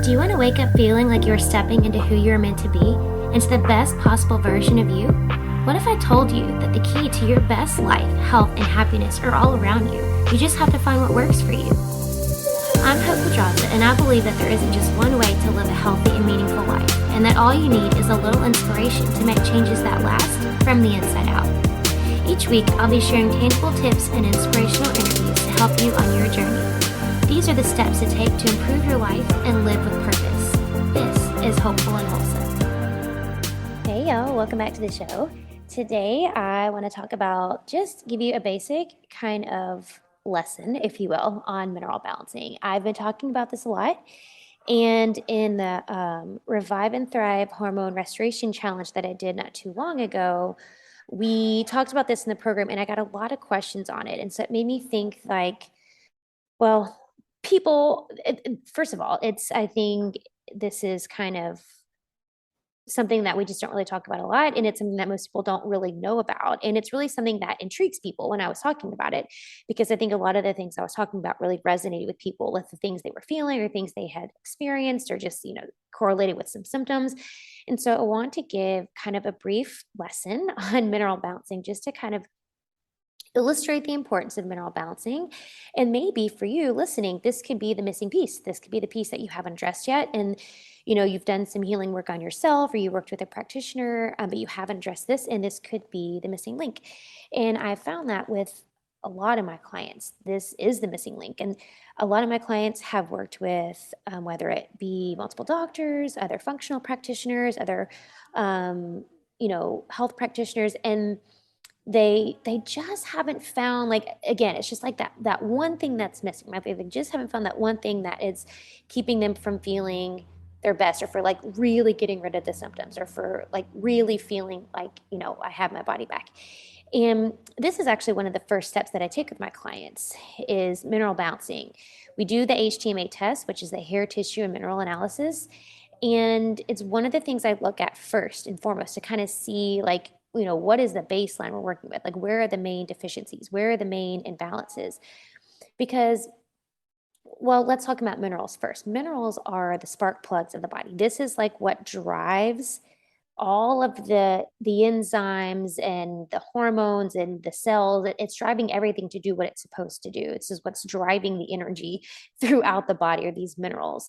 Do you want to wake up feeling like you're stepping into who you're meant to be, into the best possible version of you? What if I told you that the key to your best life, health, and happiness are all around you? You just have to find what works for you. I'm Hope Pedraza, and I believe that there isn't just one way to live a healthy and meaningful life, and that all you need is a little inspiration to make changes that last from the inside out. Each week, I'll be sharing tangible tips and inspirational interviews to help you on your journey. These are the steps to take to improve your life and live with purpose. This is Hopeful and Wholesome. Hey y'all, welcome back to the show. Today I want to talk about, just give you a basic kind of lesson, if you will, on mineral balancing. I've been talking about this a lot, and in the Revive and Thrive Hormone Restoration Challenge that I did not too long ago, we talked about this in the program, and I got a lot of questions on it. And so it made me think like, well, first of all, I think this is kind of something that we just don't really talk about a lot. And it's something that most people don't really know about. And it's really something that intrigues people when I was talking about it, because I think a lot of the things I was talking about really resonated with people, with the things they were feeling or things they had experienced, or just, correlated with some symptoms. And so I want to give kind of a brief lesson on mineral balancing, just to kind of illustrate the importance of mineral balancing. And maybe for you listening, this could be the missing piece. This could be the piece that you haven't addressed yet. And, you've done some healing work on yourself, or you worked with a practitioner, but you haven't addressed this, and this could be the missing link. And I found that with a lot of my clients, this is the missing link. And a lot of my clients have worked with, whether it be multiple doctors, other functional practitioners, other, health practitioners, and they just haven't found, like, again, it's just like that one thing that's missing. They just haven't found that one thing that is keeping them from feeling their best, or for like really getting rid of the symptoms, or for like really feeling like, I have my body back. And this is actually one of the first steps that I take with my clients, is mineral balancing. We do the HTMA test, which is the hair tissue and mineral analysis. And it's one of the things I look at first and foremost, to kind of see, like, what is the baseline we're working with? Like, where are the main deficiencies? Where are the main imbalances? Because, well, let's talk about minerals first. Minerals are the spark plugs of the body. This is like what drives all of the enzymes and the hormones and the cells. It's driving everything to do what it's supposed to do. This is what's driving the energy throughout the body, are these minerals.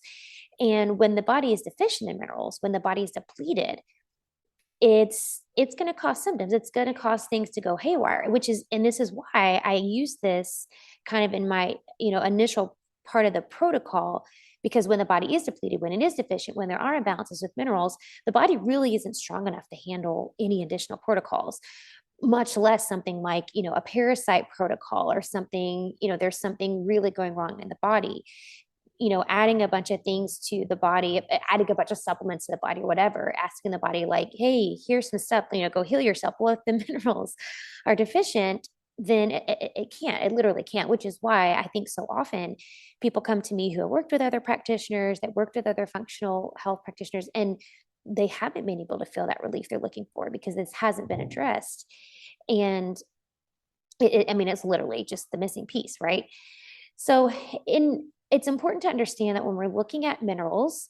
And when the body is deficient in minerals, when the body is depleted, it's going to cause symptoms. It's going to cause things to go haywire, and this is why I use this kind of in my, initial part of the protocol, because when the body is depleted, when it is deficient, when there are imbalances with minerals, the body really isn't strong enough to handle any additional protocols, much less something like, a parasite protocol, or something, there's something really going wrong in the body. Adding a bunch of things to the body, adding a bunch of supplements to the body, or whatever, asking the body like, hey, here's some stuff, go heal yourself. Well, if the minerals are deficient, then it can't, it literally can't, which is why I think so often people come to me who have worked with other practitioners, that worked with other functional health practitioners, and they haven't been able to feel that relief they're looking for, because this hasn't been addressed. And it's literally just the missing piece, right? So it's important to understand that when we're looking at minerals,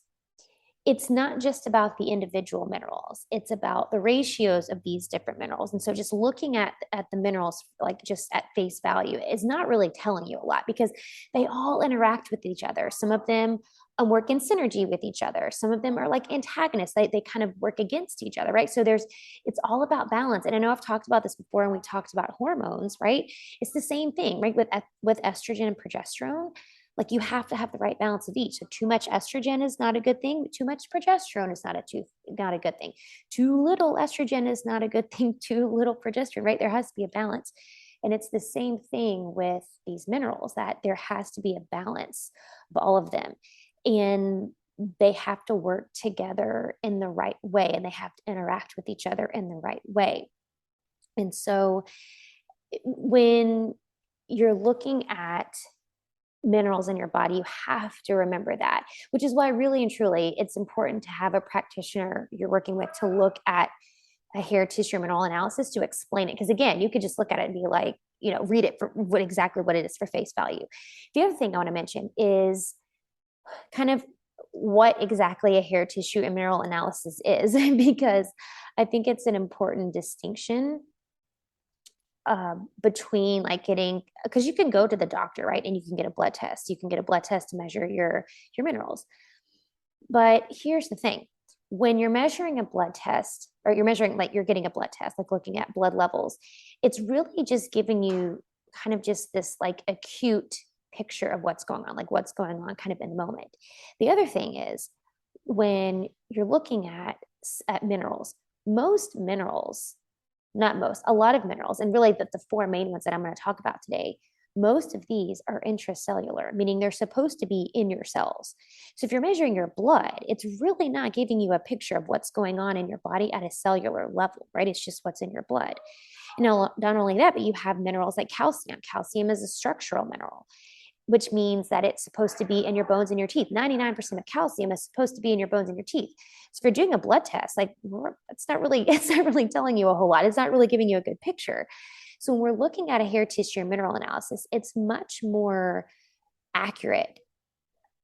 it's not just about the individual minerals, it's about the ratios of these different minerals. And so just looking at the minerals, like just at face value, is not really telling you a lot, because they all interact with each other. Some of them work in synergy with each other. Some of them are like antagonists. They kind of work against each other, right? So it's all about balance. And I know I've talked about this before, and we talked about hormones, right? It's the same thing, right? With estrogen and progesterone, like, you have to have the right balance of each. So too much estrogen is not a good thing. Too much progesterone is not a good thing. Too little estrogen is not a good thing. Too little progesterone, right? There has to be a balance. And it's the same thing with these minerals, that there has to be a balance of all of them. And they have to work together in the right way, and they have to interact with each other in the right way. And so when you're looking at minerals in your body, you have to remember that, which is why really and truly it's important to have a practitioner you're working with to look at a hair tissue mineral analysis to explain it. Because again, you could just look at it and be like, read it for exactly what it is for face value. The other thing I want to mention is kind of what exactly a hair tissue and mineral analysis is, because I think it's an important distinction between like getting, because you can go to the doctor, right? And you can get a blood test. You can get a blood test to measure your minerals. But here's the thing. When you're measuring a blood test, or you're measuring, like you're getting a blood test, like looking at blood levels, it's really just giving you kind of just this like acute picture of what's going on, like what's going on kind of in the moment. The other thing is when you're looking at minerals, most minerals, not most, a lot of minerals, and really the four main ones that I'm going to talk about today, most of these are intracellular, meaning they're supposed to be in your cells. So if you're measuring your blood, it's really not giving you a picture of what's going on in your body at a cellular level, right? It's just what's in your blood. And not only that, but you have minerals like calcium. Calcium is a structural mineral, which means that it's supposed to be in your bones and your teeth. 99% of calcium is supposed to be in your bones and your teeth. So if you're doing a blood test, like it's not really telling you a whole lot. It's not really giving you a good picture. So when we're looking at a hair tissue and mineral analysis, it's much more accurate,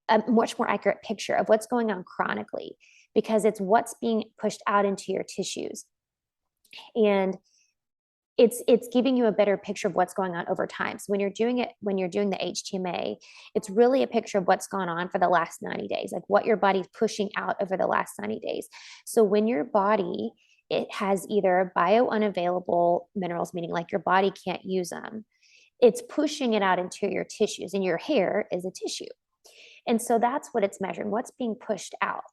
a much more accurate picture of what's going on chronically, because it's what's being pushed out into your tissues. And it's giving you a better picture of what's going on over time. So when you're doing the HTMA, it's really a picture of what's gone on for the last 90 days, like what your body's pushing out over the last 90 days. So when your body, it has either bio unavailable minerals, meaning like your body can't use them, it's pushing it out into your tissues, and your hair is a tissue. And so that's what it's measuring, what's being pushed out.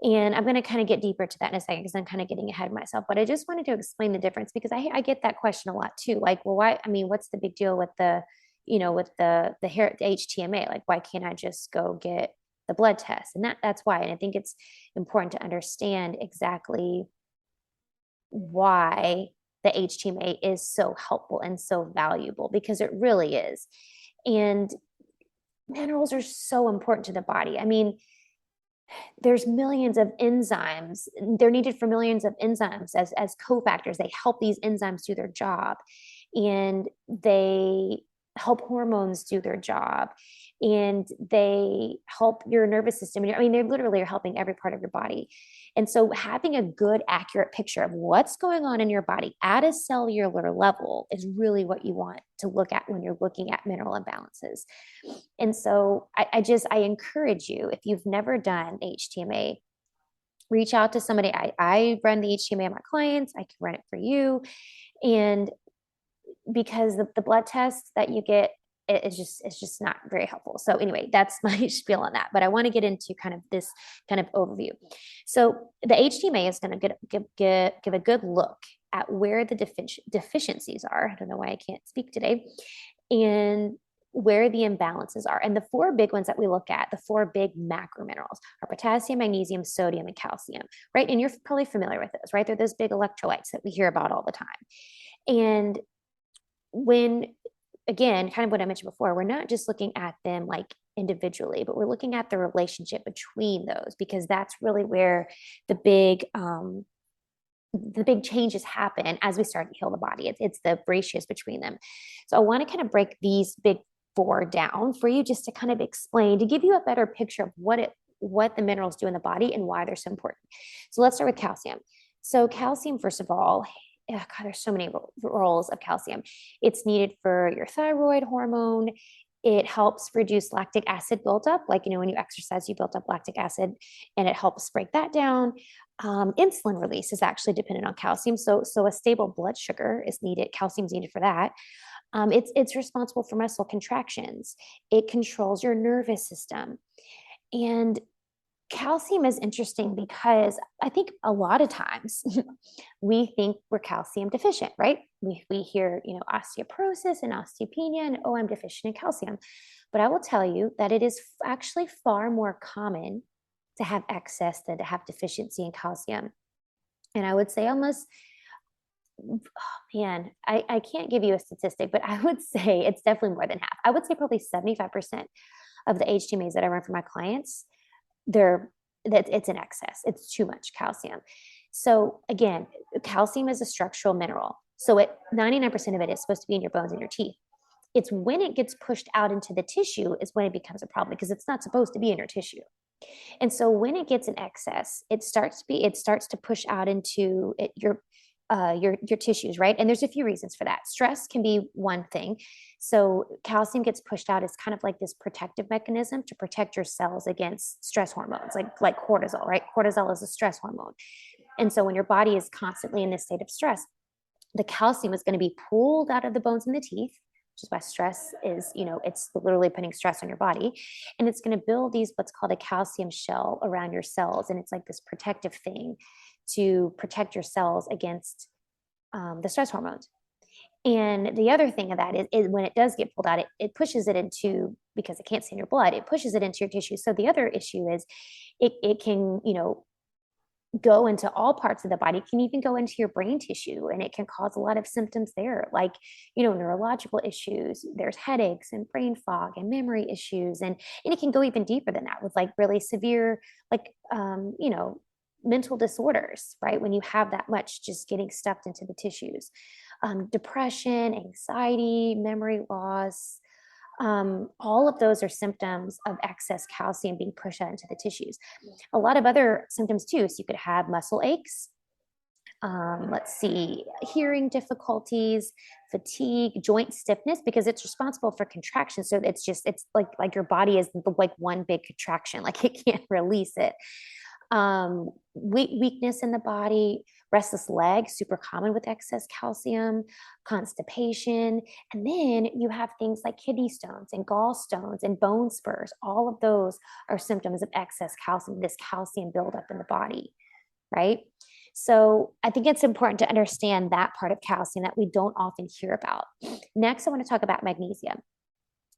And I'm going to kind of get deeper to that in a second, because I'm kind of getting ahead of myself. But I just wanted to explain the difference, because I get that question a lot too. Like, well, why? I mean, what's the big deal with with the hair, the HTMA? Like, why can't I just go get the blood test? And that's why. And I think it's important to understand exactly why the HTMA is so helpful and so valuable, because it really is. And minerals are so important to the body. I mean, there's millions of enzymes. They're needed for millions of enzymes as cofactors. They help these enzymes do their job, and they help hormones do their job, and they help your nervous system. I mean, they literally are helping every part of your body. And so having a good, accurate picture of what's going on in your body at a cellular level is really what you want to look at when you're looking at mineral imbalances. And so I encourage you, if you've never done HTMA, reach out to somebody. I run the HTMA on my clients. I can run it for you. And because the blood test that you get, it's just not very helpful. So anyway, that's my spiel on that. But I want to get into kind of this kind of overview. So the HTMA is going to give a good look at where the deficiencies are. I don't know why I can't speak today. And where the imbalances are. And the four big ones that we look at, the four big macro minerals, are potassium, magnesium, sodium, and calcium, right? And you're probably familiar with those, right? They're those big electrolytes that we hear about all the time. And again, kind of what I mentioned before, we're not just looking at them like individually, but we're looking at the relationship between those, because that's really where the big changes happen as we start to heal the body. It's the ratios between them. So I want to kind of break these big four down for you, just to kind of explain, to give you a better picture of what the minerals do in the body and why they're so important. So let's start with calcium. So calcium, first of all, God, there's so many roles of calcium. It's needed for your thyroid hormone. It helps reduce lactic acid buildup. Like, when you exercise, you build up lactic acid, and it helps break that down. Insulin release is actually dependent on calcium. So a stable blood sugar is needed. Calcium is needed for that. It's responsible for muscle contractions. It controls your nervous system. And calcium is interesting because I think a lot of times we think we're calcium deficient, right? We hear, osteoporosis and osteopenia, and I'm deficient in calcium. But I will tell you that it is actually far more common to have excess than to have deficiency in calcium. And I would say almost, I can't give you a statistic, but I would say it's definitely more than half. I would say probably 75% of the HTMAs that I run for my clients, it's in excess. It's too much calcium. So again, calcium is a structural mineral. So 99% of it is supposed to be in your bones and your teeth. It's when it gets pushed out into the tissue is when it becomes a problem, because it's not supposed to be in your tissue. And so when it gets in excess, it starts to push out into your tissues, right? And there's a few reasons for that. Stress can be one thing. So calcium gets pushed out as kind of like this protective mechanism to protect your cells against stress hormones, like cortisol, right? Cortisol is a stress hormone. And so when your body is constantly in this state of stress, the calcium is going to be pulled out of the bones and the teeth, which is why stress is, it's literally putting stress on your body. And it's going to build these, what's called a calcium shell around your cells. And it's like this protective thing to protect your cells against the stress hormones. And the other thing of that is when it does get pulled out, it pushes it into, because it can't stay in your blood, it pushes it into your tissue. So the other issue is it can, go into all parts of the body. It can even go into your brain tissue, and it can cause a lot of symptoms there, like, neurological issues. There's headaches and brain fog and memory issues. And it can go even deeper than that with like really severe, like, mental disorders, right? When you have that much just getting stuffed into the tissues, depression, anxiety, memory loss, all of those are symptoms of excess calcium being pushed out into the tissues. A lot of other symptoms too. So you could have muscle aches, let's see, hearing difficulties, fatigue, joint stiffness, because it's responsible for contraction. So it's like your body is like one big contraction, like it can't release it. Weakness in the body, restless legs, super common with excess calcium, constipation. And then you have things like kidney stones and gallstones and bone spurs. All of those are symptoms of excess calcium, this calcium buildup in the body, right? So I think it's important to understand that part of calcium that we don't often hear about. Next, I want to talk about magnesium.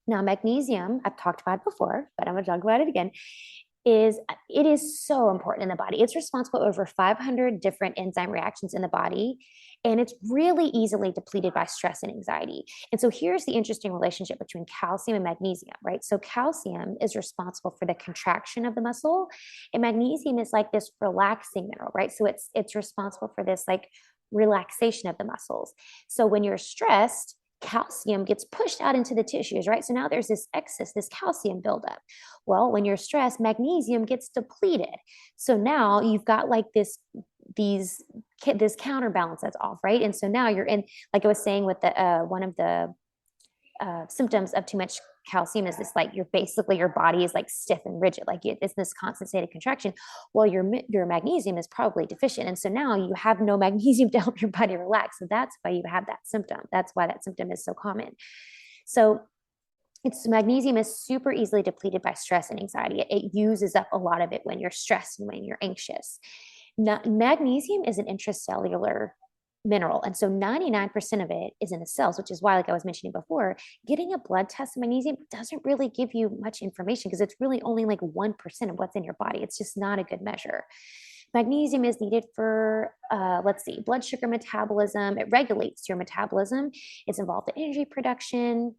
Now, magnesium, I've talked about it before, but I'm going to talk about it again. It is so important in the body. It's responsible for over 500 different enzyme reactions in the body, and it's really easily depleted by stress and anxiety. And so here's the interesting relationship between calcium and magnesium, right? So calcium is responsible for the contraction of the muscle, and magnesium is like this relaxing mineral, right? So it's responsible for this like relaxation of the muscles. So when you're stressed, calcium gets pushed out into the tissues, right? So now there's this excess, this calcium buildup. Well, when you're stressed, magnesium gets depleted. So now you've got like this counterbalance that's off, right? And so now you're in, like I was saying with the one of the symptoms of too much calcium is this, like, your body is like stiff and rigid, like it's this constant state of contraction. Well, your magnesium is probably deficient, and so now you have no magnesium to help your body relax. So that's why you have that symptom. That's why that symptom is so common. So magnesium is super easily depleted by stress and anxiety. It uses up a lot of it when you're stressed and when you're anxious. Now, magnesium is an intracellular mineral. And so 99% of it is in the cells, which is why, like I was mentioning before, getting a blood test of magnesium doesn't really give you much information because it's really only like 1% of what's in your body. It's just not a good measure. Magnesium is needed for, let's see, blood sugar metabolism. It regulates your metabolism. It's involved in energy production.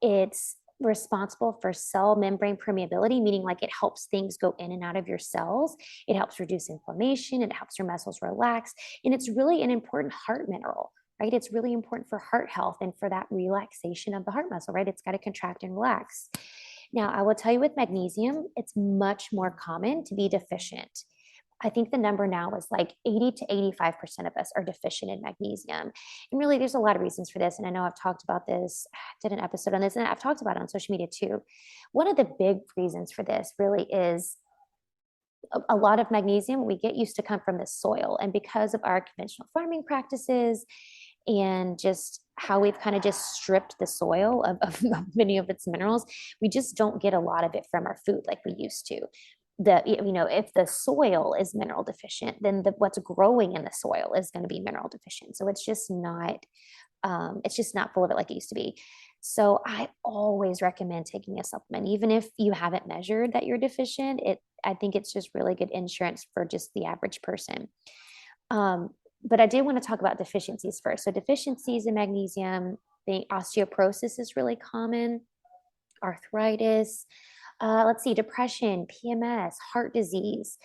It's responsible for cell membrane permeability, meaning like it helps things go in and out of your cells. It helps reduce inflammation. It helps your muscles relax. And it's really an important heart mineral, right? It's really important for heart health and for that relaxation of the heart muscle, right? It's got to contract and relax. Now, I will tell you with magnesium, it's much more common to be deficient. I think the number now is like 80 to 85% of us are deficient in magnesium. And really, there's a lot of reasons for this. And I know I've talked about this, did an episode on this, and I've talked about it on social media too. One of the big reasons for this really is a lot of magnesium we get used to come from the soil. And because of our conventional farming practices and just how we've kind of just stripped the soil of many of its minerals, we just don't get a lot of it from our food like we used to. If the soil is mineral deficient, then what's growing in the soil is going to be mineral deficient. So it's just not full of it like it used to be. So I always recommend taking a supplement, even if you haven't measured that you're deficient. I think it's just really good insurance for just the average person. But I did want to talk about deficiencies first. So deficiencies in magnesium, the osteoporosis is really common, arthritis, let's see, depression, PMS, heart disease,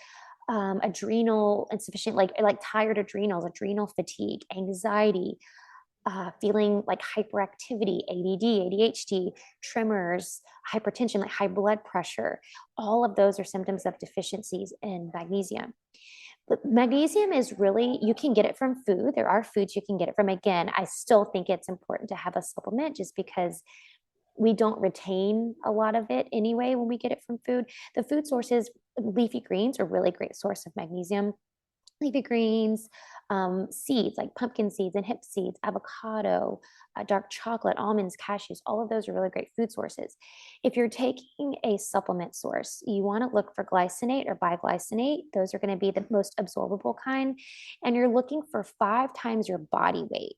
adrenal insufficient, like tired adrenals, adrenal fatigue, anxiety, feeling like hyperactivity, ADD, ADHD, tremors, hypertension, like high blood pressure. All of those are symptoms of deficiencies in magnesium. But magnesium is really, you can get it from food. There are foods you can get it from. Again, I still think it's important to have a supplement just because we don't retain a lot of it anyway when we get it from food. The food sources, leafy greens are really great source of magnesium. Leafy greens, seeds like pumpkin seeds and hemp seeds, avocado, dark chocolate, almonds, cashews, all of those are really great food sources. If you're taking a supplement source, you want to look for glycinate or biglycinate. Those are going to be the most absorbable kind. And you're looking for 5 times your body weight.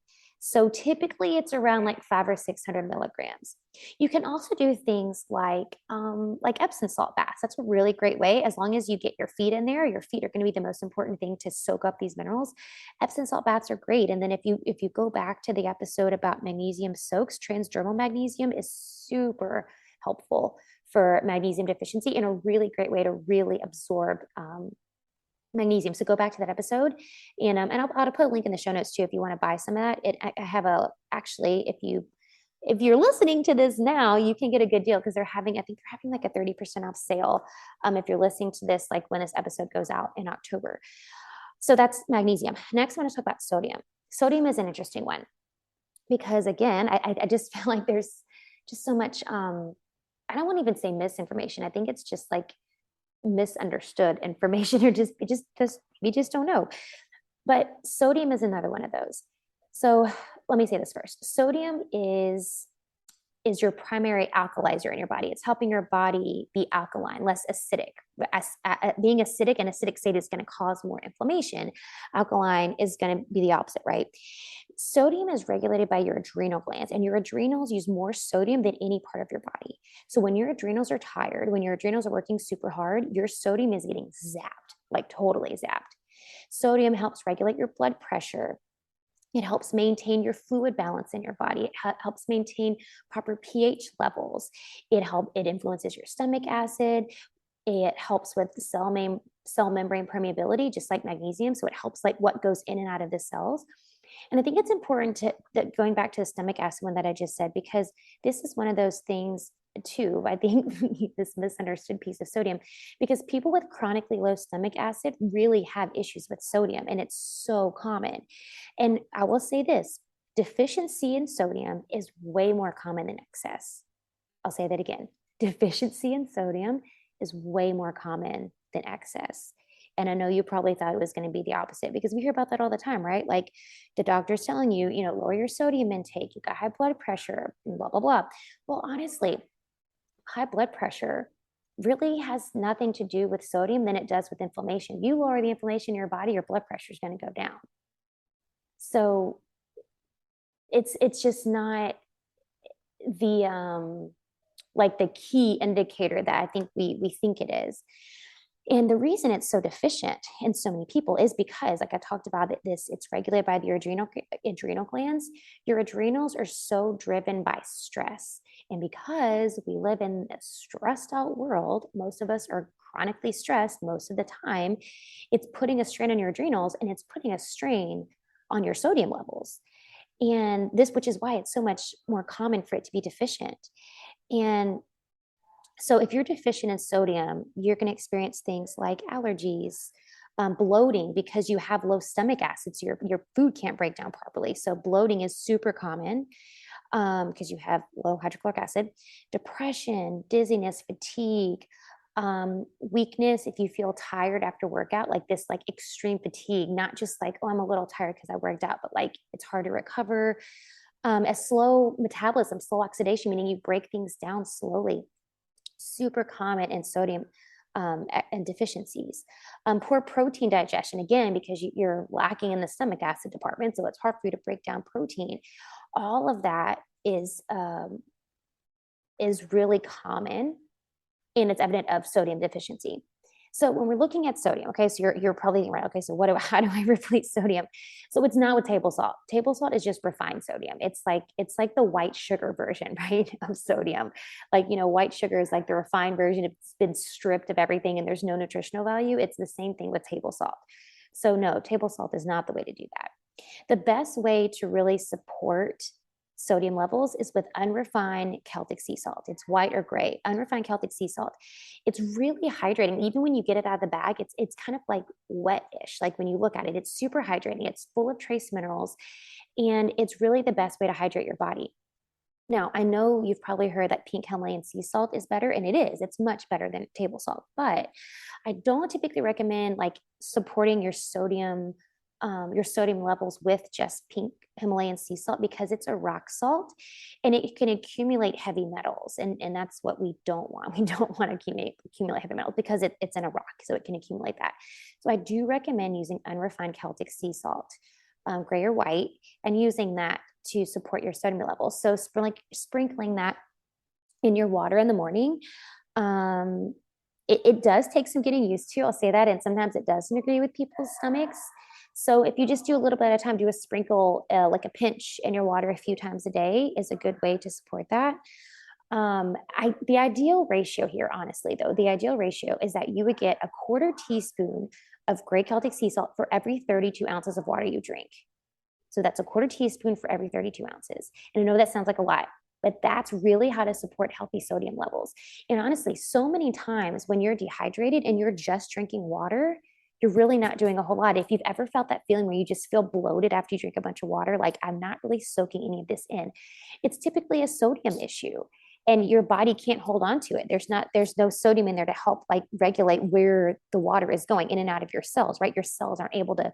So typically it's around like 500 or 600 milligrams. You can also do things like Epsom salt baths. That's a really great way. As long as you get your feet in there, your feet are going to be the most important thing to soak up these minerals. Epsom salt baths are great. And then if you go back to the episode about magnesium soaks, transdermal magnesium is super helpful for magnesium deficiency and a really great way to really absorb magnesium. So go back to that episode, and I'll put a link in the show notes too if you want to buy some of that. I have actually, if you're listening to this now, you can get a good deal because I think they're having like a 30% off sale. If you're listening to this, like when this episode goes out in October. So that's magnesium. Next, I want to talk about sodium. Sodium is an interesting one because again, I just feel like there's just so much, I don't want to even say misinformation. I think it's just like misunderstood information or we just don't know. But sodium is another one of those. So let me say this first. Sodium is your primary alkalizer in your body. It's helping your body be alkaline, less acidic. Being acidic, and acidic state is going to cause more inflammation. Alkaline is going to be the opposite, right? Sodium is regulated by your adrenal glands, and your adrenals use more sodium than any part of your body. So when your adrenals are tired, when your adrenals are working super hard, your sodium is getting zapped, like totally zapped. Sodium helps regulate your blood pressure. It helps maintain your fluid balance in your body. It helps maintain proper pH levels. It influences your stomach acid. It helps with the cell membrane permeability, just like magnesium. So it helps like what goes in and out of the cells. And I think it's important that going back to the stomach acid one that I just said, because this is one of those things too, I think this misunderstood piece of sodium, because people with chronically low stomach acid really have issues with sodium, and it's so common. And I will say this, deficiency in sodium is way more common than excess. I'll say that again. Deficiency in sodium is way more common than excess. And I know you probably thought it was going to be the opposite because we hear about that all the time, right? Like the doctor's telling you, lower your sodium intake, you got high blood pressure, blah, blah, blah. Well, honestly, high blood pressure really has nothing to do with sodium than it does with inflammation. You lower the inflammation in your body, your blood pressure is going to go down. So it's just not the like the key indicator that I think we think it is. And the reason it's so deficient in so many people is because, like I talked about, it's regulated by the adrenal glands. Your adrenals are so driven by stress. And because we live in a stressed out world, most of us are chronically stressed most of the time, it's putting a strain on your adrenals and it's putting a strain on your sodium levels. And which is why it's so much more common for it to be deficient. And so if you're deficient in sodium, you're going to experience things like allergies, bloating, because you have low stomach acid, so your food can't break down properly. So bloating is super common because you have low hydrochloric acid, depression, dizziness, fatigue, weakness. If you feel tired after workout, like this, like extreme fatigue, not just like, oh, I'm a little tired because I worked out, but like it's hard to recover. A slow metabolism, slow oxidation, meaning you break things down slowly. Super common in sodium and deficiencies. Poor protein digestion, again, because you're lacking in the stomach acid department, so it's hard for you to break down protein. All of that is really common, and it's evident of sodium deficiency. So when we're looking at sodium, okay, so you're probably thinking, right, okay, so how do I replace sodium? So it's not with table salt. Table salt is just refined sodium. It's like the white sugar version, right, of sodium. Like, white sugar is like the refined version. It's been stripped of everything and there's no nutritional value. It's the same thing with table salt. So no, table salt is not the way to do that. The best way to really support sodium levels is with unrefined Celtic sea salt. It's white or gray. Unrefined Celtic sea salt. It's really hydrating. Even when you get it out of the bag, it's kind of like wet-ish. Like when you look at it, it's super hydrating. It's full of trace minerals, and it's really the best way to hydrate your body. Now, I know you've probably heard that pink Himalayan sea salt is better, and it is. It's much better than table salt, but I don't typically recommend like supporting your sodium levels with just pink Himalayan sea salt because it's a rock salt and it can accumulate heavy metals. And that's what we don't want. We don't want to accumulate heavy metals because it's in a rock, so it can accumulate that. So I do recommend using unrefined Celtic sea salt, gray or white, and using that to support your sodium levels. So sprinkling that in your water in the morning. It does take some getting used to, I'll say that. And sometimes it doesn't agree with people's stomachs. So if you just do a little bit at a time, do a sprinkle, like a pinch in your water a few times a day is a good way to support that. The ideal ratio here, honestly, though, the ideal ratio is that you would get a quarter teaspoon of gray Celtic sea salt for every 32 ounces of water you drink. So that's a quarter teaspoon for every 32 ounces. And I know that sounds like a lot, but that's really how to support healthy sodium levels. And honestly, so many times when you're dehydrated and you're just drinking water, you're really not doing a whole lot. If you've ever felt that feeling where you just feel bloated after you drink a bunch of water, like I'm not really soaking any of this in, it's typically a sodium issue. And your body can't hold on to it. There's no sodium in there to help like regulate where the water is going in and out of your cells, right? Your cells aren't able to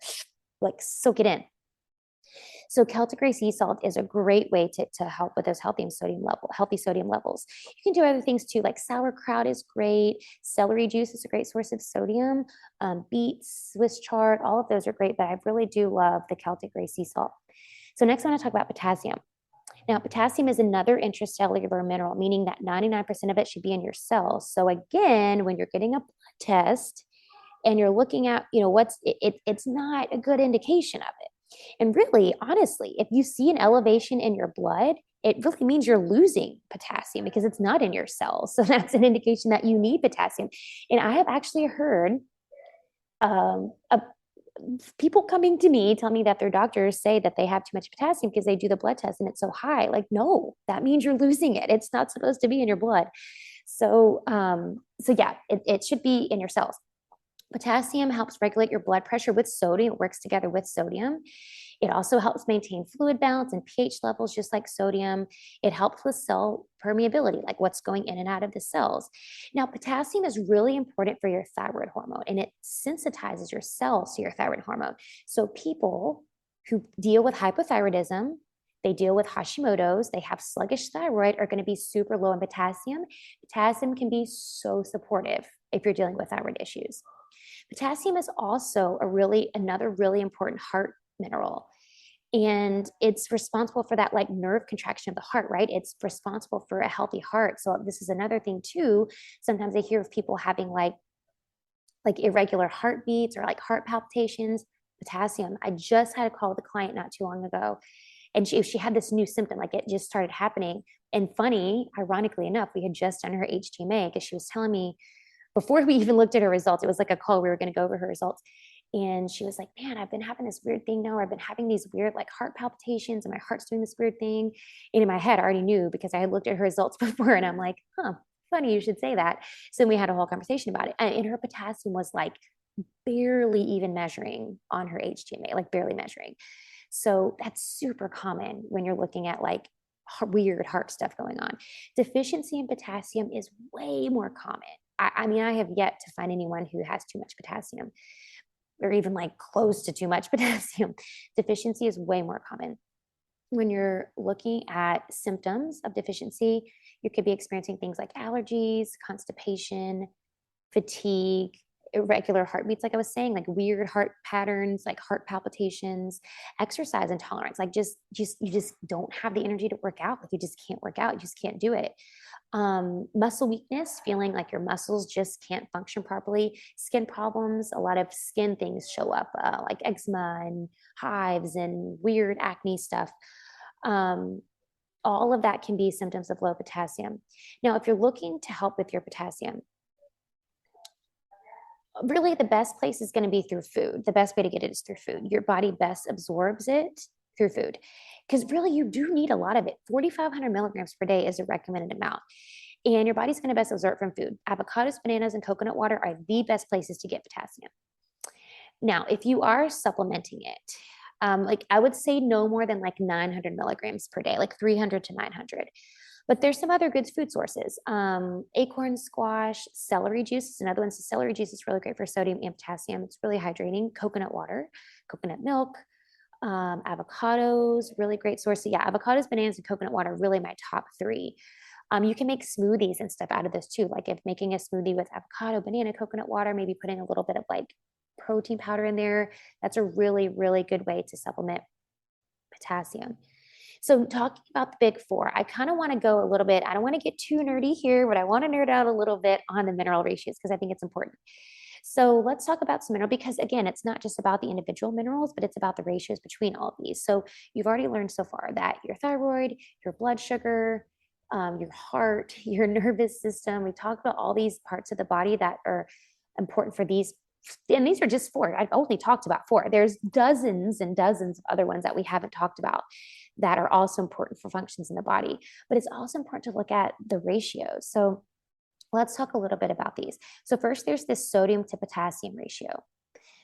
like soak it in. So Celtic gray sea salt is a great way to help with those healthy sodium levels. You can do other things too, like sauerkraut is great. Celery juice is a great source of sodium. Beets, Swiss chard, all of those are great, but I really do love the Celtic gray sea salt. So next I want to talk about potassium. Now, potassium is another intracellular mineral, meaning that 99% of it should be in your cells. So again, when you're getting a blood test and you're looking at, it's not a good indication of it. And really, honestly, if you see an elevation in your blood, it really means you're losing potassium because it's not in your cells. So that's an indication that you need potassium. And I have actually heard of people coming to me tell me that their doctors say that they have too much potassium because they do the blood test and it's so high. Like, no, that means you're losing it. It's not supposed to be in your blood. So yeah, it should be in your cells. Potassium helps regulate your blood pressure with sodium. It works together with sodium. It also helps maintain fluid balance and pH levels, just like sodium. It helps with cell permeability, like what's going in and out of the cells. Now, potassium is really important for your thyroid hormone, and it sensitizes your cells to your thyroid hormone. So people who deal with hypothyroidism, they deal with Hashimoto's, they have sluggish thyroid, are going to be super low in potassium. Potassium can be so supportive if you're dealing with thyroid issues. Potassium is also another really important heart mineral. And it's responsible for that like nerve contraction of the heart, right? It's responsible for a healthy heart. So this is another thing too. Sometimes I hear of people having like irregular heartbeats or like heart palpitations. Potassium. I just had a call with a client not too long ago, and she had this new symptom, like it just started happening. And ironically enough, we had just done her HTMA because she was telling me before we even looked at her results, it was like a call, we were going to go over her results. And she was like, man, I've been having this weird thing now. I've been having these weird like heart palpitations and my heart's doing this weird thing. And in my head, I already knew because I had looked at her results before and I'm like, funny you should say that. So then we had a whole conversation about it. And her potassium was like barely even measuring on her HTMA, like barely measuring. So that's super common when you're looking at like weird heart stuff going on. Deficiency in potassium is way more common. I mean, I have yet to find anyone who has too much potassium or even like close to too much potassium. Deficiency is way more common. When you're looking at symptoms of deficiency, you could be experiencing things like allergies, constipation, fatigue, irregular heartbeats, like I was saying, like weird heart patterns, like heart palpitations, exercise intolerance, like you just don't have the energy to work out. Like you just can't work out. You just can't do it. Muscle weakness, feeling like your muscles just can't function properly. Skin problems, a lot of skin things show up, like eczema and hives and weird acne stuff. All of that can be symptoms of low potassium. Now, if you're looking to help with your potassium, Really, the best place is going to be through food. The best way to get it is through food. Your body best absorbs it through food because really you do need a lot of it. 4,500 milligrams per day is a recommended amount. And your body's going to best absorb from food. Avocados, bananas, and coconut water are the best places to get potassium. Now, if you are supplementing it, like I would say no more than like 900 milligrams per day, like 300 to 900. But there's some other good food sources. Acorn squash, celery juice is another one. So celery juice is really great for sodium and potassium. It's really hydrating. Coconut water, coconut milk, avocados, really great source. So yeah, avocados, bananas, and coconut water, really my top three. You can make smoothies and stuff out of this too. Like if making a smoothie with avocado, banana, coconut water, maybe putting a little bit of like protein powder in there. That's a really, really good way to supplement potassium. So talking about the big four, I kind of want to go a little bit, I don't want to get too nerdy here, but I want to nerd out a little bit on the mineral ratios because I think it's important. So let's talk about some mineral because again, it's not just about the individual minerals, but it's about the ratios between all of these. So you've already learned so far that your thyroid, your blood sugar, your heart, your nervous system, we talked about all these parts of the body that are important for these. And these are just four. I've only talked about four. There's dozens and dozens of other ones that we haven't talked about that are also important for functions in the body. But it's also important to look at the ratios. So let's talk a little bit about these. So first, there's this sodium to potassium ratio.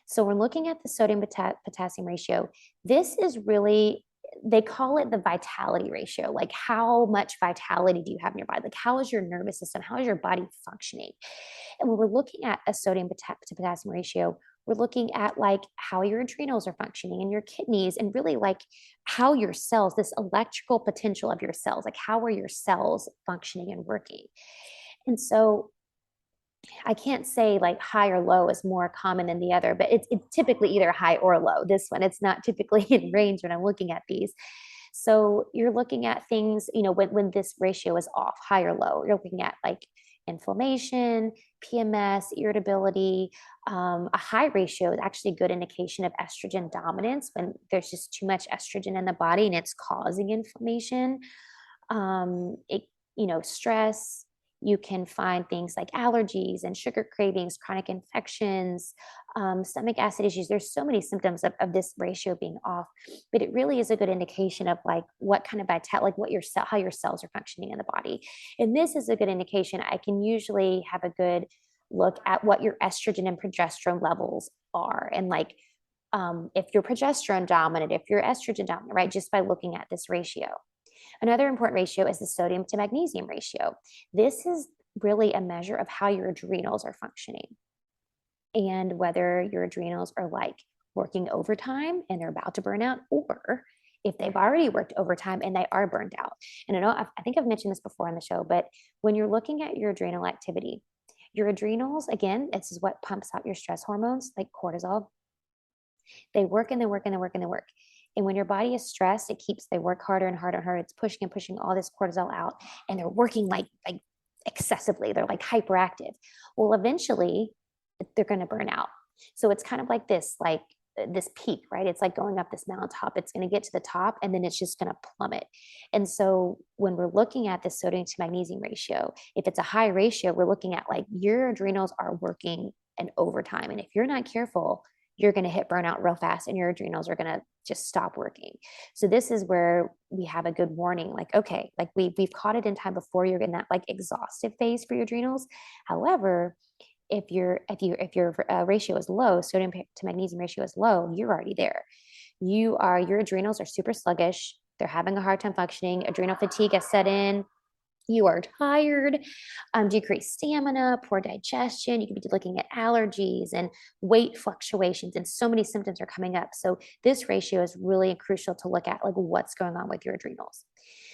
So we're looking at the sodium potassium ratio. This is really, they call it the vitality ratio. Like how much vitality do you have in your body? Like how is your nervous system? How is your body functioning? And when we're looking at a sodium to potassium ratio, we're looking at like how your adrenals are functioning and your kidneys and really like how your cells, this electrical potential of your cells, like how are your cells functioning and working? And so I can't say like high or low is more common than the other, but it's typically either high or low. This one, it's not typically in range when I'm looking at these. So you're looking at things, you know, when this ratio is off, high or low, you're looking at like inflammation, PMS, irritability. A high ratio is actually a good indication of estrogen dominance when there's just too much estrogen in the body and it's causing inflammation. It, you know, stress. You can find things like allergies and sugar cravings, chronic infections, stomach acid issues. There's so many symptoms of this ratio being off, but it really is a good indication of like what kind of like what your cell, how your cells are functioning in the body. And this is a good indication. I can usually have a good look at what your estrogen and progesterone levels are, and like if you're progesterone dominant, if you're estrogen dominant, right? Just by looking at this ratio. Another important ratio is the sodium to magnesium ratio. This is really a measure of how your adrenals are functioning and whether your adrenals are like working overtime and they're about to burn out, or if they've already worked overtime and they are burned out. And I know I think I've mentioned this before on the show, but when you're looking at your adrenal activity, your adrenals, again, this is what pumps out your stress hormones like cortisol. They work and they work and they work and they work. And when your body is stressed, they work harder and harder and harder. It's pushing and pushing all this cortisol out, and they're working like excessively. They're like hyperactive. Well, eventually they're going to burn out. So it's kind of like this peak, right? It's like going up this mountaintop. It's going to get to the top and then it's just going to plummet. And so when we're looking at the sodium to magnesium ratio, if it's a high ratio, we're looking at like your adrenals are working an overtime. And if you're not careful, you're going to hit burnout real fast and your adrenals are going to just stop working. So this is where we have a good warning, like, okay, like we've caught it in time before you're in that like exhaustive phase for your adrenals. However, if your ratio is low, sodium to magnesium ratio is low, you're already there. Your adrenals are super sluggish. They're having a hard time functioning. Adrenal fatigue has set in. You are tired, decreased stamina, poor digestion. You could be looking at allergies and weight fluctuations, and so many symptoms are coming up. So this ratio is really crucial to look at, like what's going on with your adrenals.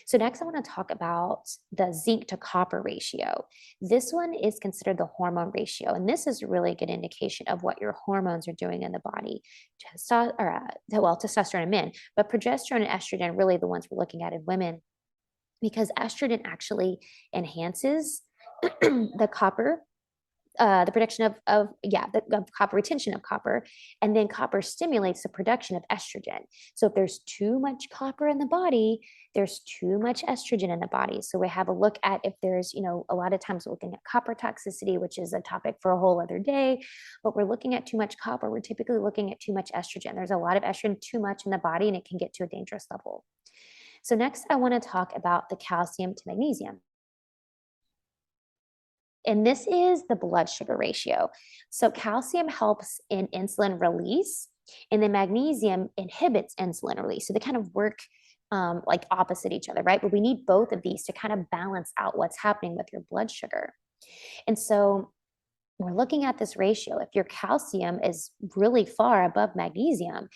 So next I want to talk about the zinc to copper ratio. This one is considered the hormone ratio, and this is a really good indication of what your hormones are doing in the body. Testosterone in men, but progesterone and estrogen are really the ones we're looking at in women, because estrogen actually enhances the copper the production of copper, retention of copper, and then copper stimulates the production of estrogen. So if there's too much copper in the body, there's too much estrogen in the body. So we have a look at if there's, a lot of times we're looking at copper toxicity, which is a topic for a whole other day, but we're looking at too much copper. We're typically looking at too much estrogen. There's a lot of estrogen too much in the body, and it can get to a dangerous level. So next, I want to talk about the calcium to magnesium. And this is the blood sugar ratio. So calcium helps in insulin release, and then magnesium inhibits insulin release. So they kind of work like opposite each other, right? But we need both of these to kind of balance out what's happening with your blood sugar. And so we're looking at this ratio. If your calcium is really far above magnesium,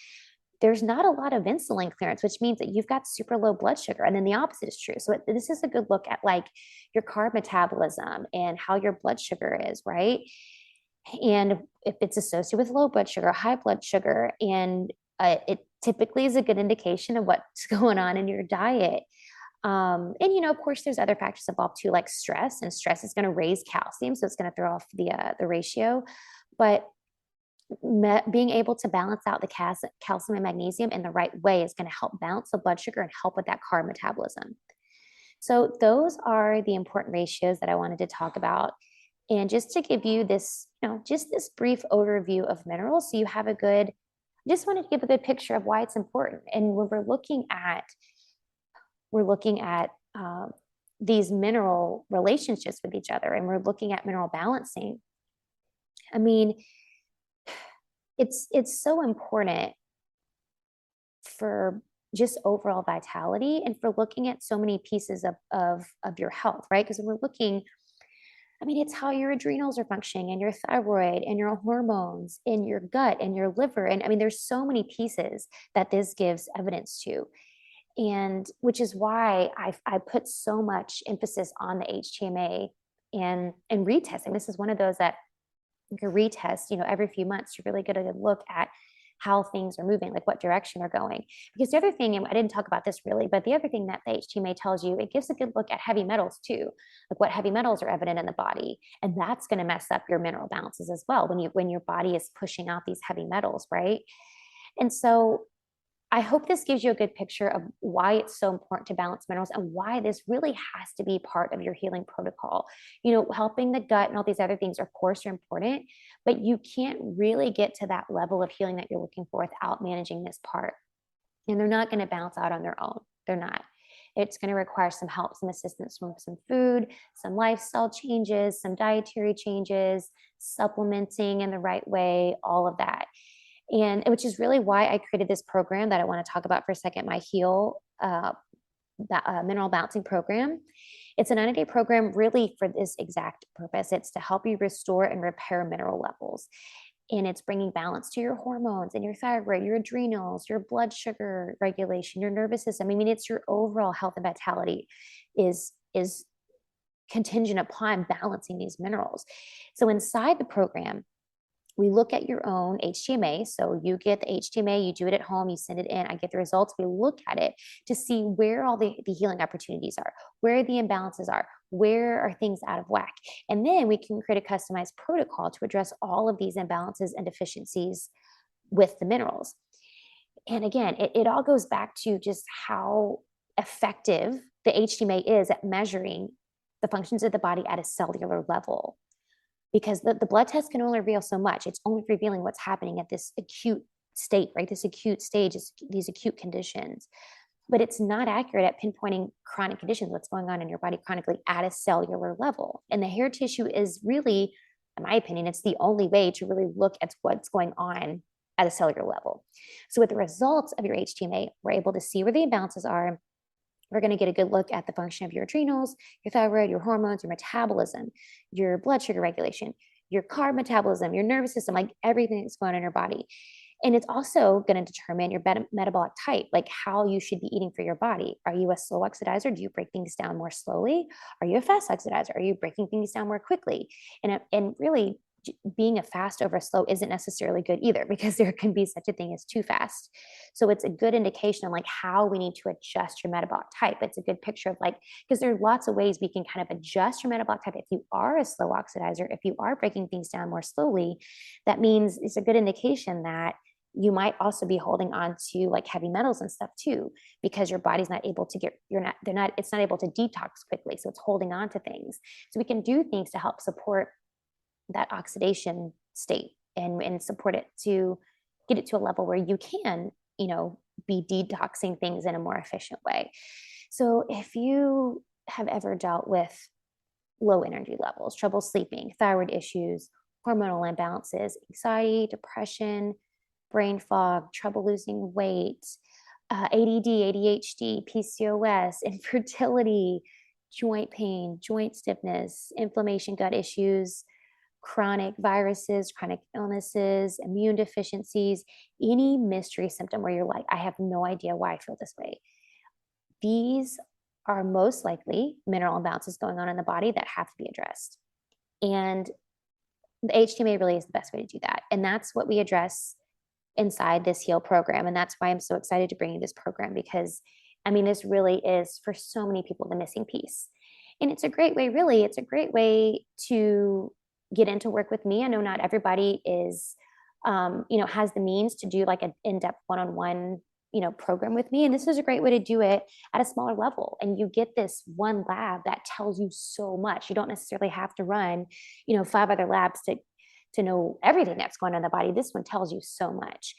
there's not a lot of insulin clearance, which means that you've got super low blood sugar. And then the opposite is true. So this is a good look at like your carb metabolism and how your blood sugar is, right? And if it's associated with low blood sugar, high blood sugar, and it typically is a good indication of what's going on in your diet. And of course, there's other factors involved too, like stress, and stress is going to raise calcium, so it's going to throw off the ratio. But being able to balance out the calcium and magnesium in the right way is going to help balance the blood sugar and help with that carb metabolism. So those are the important ratios that I wanted to talk about. And just to give you this, just this brief overview of minerals, so you have just wanted to give a good picture of why it's important. And when we're looking at these mineral relationships with each other, and we're looking at mineral balancing. I mean, it's so important for just overall vitality and for looking at so many pieces of your health, right? Because when we're looking, it's how your adrenals are functioning, and your thyroid, and your hormones, and your gut, and your liver. And there's so many pieces that this gives evidence to. And which is why I put so much emphasis on the HTMA and retesting. This is one of those that you can retest, every few months to really get a good look at how things are moving, like what direction they're going. Because the other thing, and I didn't talk about this really, but the other thing that the HTMA tells you, it gives a good look at heavy metals too, like what heavy metals are evident in the body. And that's going to mess up your mineral balances as well when your body is pushing out these heavy metals, right? And so I hope this gives you a good picture of why it's so important to balance minerals and why this really has to be part of your healing protocol. Helping the gut and all these other things, of course, are important, but you can't really get to that level of healing that you're looking for without managing this part. And they're not going to balance out on their own. They're not. It's going to require some help, some assistance from some food, some lifestyle changes, some dietary changes, supplementing in the right way, all of that. And which is really why I created this program that I want to talk about for a second, my Heal Mineral Balancing Program. It's a 90-day program really for this exact purpose. It's to help you restore and repair mineral levels. And it's bringing balance to your hormones and your thyroid, your adrenals, your blood sugar regulation, your nervous system. It's your overall health and vitality is contingent upon balancing these minerals. So inside the program, we look at your own HTMA. So you get the HTMA, you do it at home, you send it in, I get the results. We look at it to see where all the healing opportunities are, where the imbalances are, where are things out of whack. And then we can create a customized protocol to address all of these imbalances and deficiencies with the minerals. And again, it all goes back to just how effective the HTMA is at measuring the functions of the body at a cellular level. Because the blood test can only reveal so much. It's only revealing what's happening at this acute state, right? This acute stage is these acute conditions. But it's not accurate at pinpointing chronic conditions, what's going on in your body chronically at a cellular level. And the hair tissue is really, in my opinion, it's the only way to really look at what's going on at a cellular level. So with the results of your HTMA, we're able to see where the imbalances are. We're going to get a good look at the function of your adrenals, your thyroid, your hormones, your metabolism, your blood sugar regulation, your carb metabolism, your nervous system, like everything that's going on in your body. And it's also going to determine your metabolic type, like how you should be eating for your body. Are you a slow oxidizer? Do you break things down more slowly? Are you a fast oxidizer? Are you breaking things down more quickly? And really being a fast over a slow isn't necessarily good either, because there can be such a thing as too fast. So it's a good indication of like how we need to adjust your metabolic type. It's a good picture of like, because there are lots of ways we can kind of adjust your metabolic type. If you are a slow oxidizer, if you are breaking things down more slowly, that means it's a good indication that you might also be holding on to like heavy metals and stuff too, because your body's not able to it's not able to detox quickly. So it's holding on to things. So we can do things to help support that oxidation state and support it to get it to a level where you can, be detoxing things in a more efficient way. So if you have ever dealt with low energy levels, trouble sleeping, thyroid issues, hormonal imbalances, anxiety, depression, brain fog, trouble losing weight, ADD, ADHD, PCOS, infertility, joint pain, joint stiffness, inflammation, gut issues, chronic viruses, chronic illnesses, immune deficiencies, any mystery symptom where you're like, I have no idea why I feel this way. These are most likely mineral imbalances going on in the body that have to be addressed. And the HTMA really is the best way to do that. And that's what we address inside this HEAL program. And that's why I'm so excited to bring you this program, because this really is for so many people the missing piece. And it's a great way to get into work with me. I know not everybody is, has the means to do like an in-depth one-on-one, program with me. And this is a great way to do it at a smaller level. And you get this one lab that tells you so much. You don't necessarily have to run, 5 other labs to know everything that's going on in the body. This one tells you so much.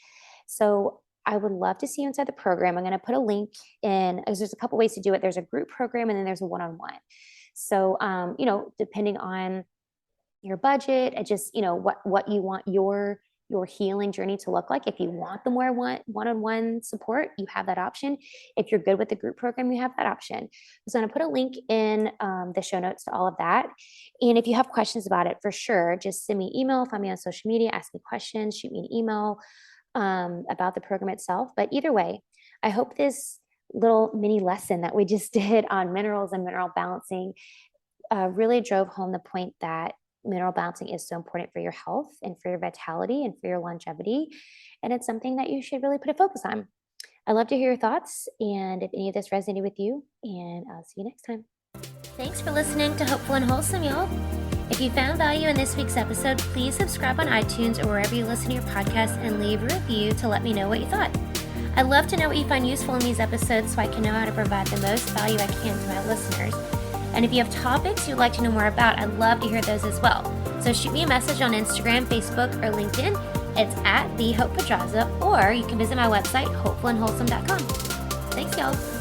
So I would love to see you inside the program. I'm going to put a link in. There's a couple ways to do it. There's a group program and then there's a one-on-one. So, depending on your budget and just, what you want your healing journey to look like. If you want the more one-on-one support, you have that option. If you're good with the group program, you have that option. So I'm going to put a link in the show notes to all of that. And if you have questions about it, for sure, just send me an email, find me on social media, ask me questions, shoot me an email about the program itself. But either way, I hope this little mini lesson that we just did on minerals and mineral balancing really drove home the point that mineral balancing is so important for your health and for your vitality and for your longevity. And it's something that you should really put a focus on. I'd love to hear your thoughts and if any of this resonated with you, and I'll see you next time. Thanks for listening to Hopeful and Wholesome, y'all. If you found value in this week's episode, please subscribe on iTunes or wherever you listen to your podcast and leave a review to let me know what you thought. I'd love to know what you find useful in these episodes so I can know how to provide the most value I can to my listeners. And if you have topics you'd like to know more about, I'd love to hear those as well. So shoot me a message on Instagram, Facebook, or LinkedIn. It's @TheHopePedraza, or you can visit my website, hopefulandwholesome.com. Thanks, y'all.